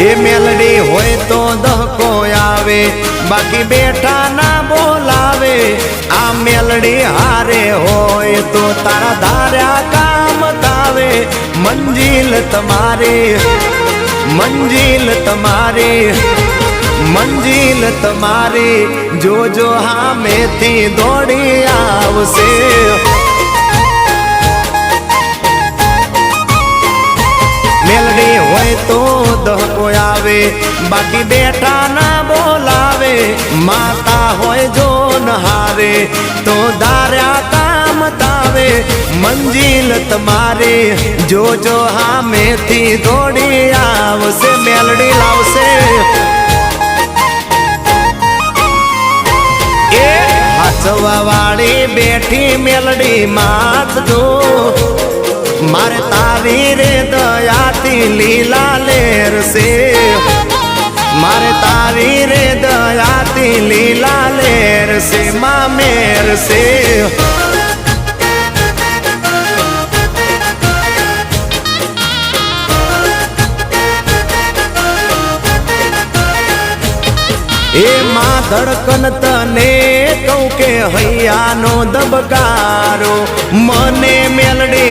એ મેલડી હોય તો દહકો આવે, બાકી બેઠા ના બોલાવે। આ મેલડી હારે હોય તો તારા ધાર્યા કામ તાવે। મંજિલ તમારી, મંજિલ તમારી, મંજિલ તમારી, જોજો હામેથી દોડી આવશે। મેલડી હોય તો દહકો આવે, બાકી બેઠા ના બોલાવે। માતા હોય જો નહારે તો ધાર્યા કામ તાવે। મંજિલ તમારી, જોજો હામેથી દોડી આવશે। મેલડી લાવશે। એ હાચવા વાળી બેઠી મેલડી માત જો, મારે તારી રે દયાથી લીલા લેરશે। મારે તારી રે દયાથી લીલા લેરશે, માં મેરશે। એ માં ધડકન તને કહું કે હૈયાનો દબકારો મને મેલડી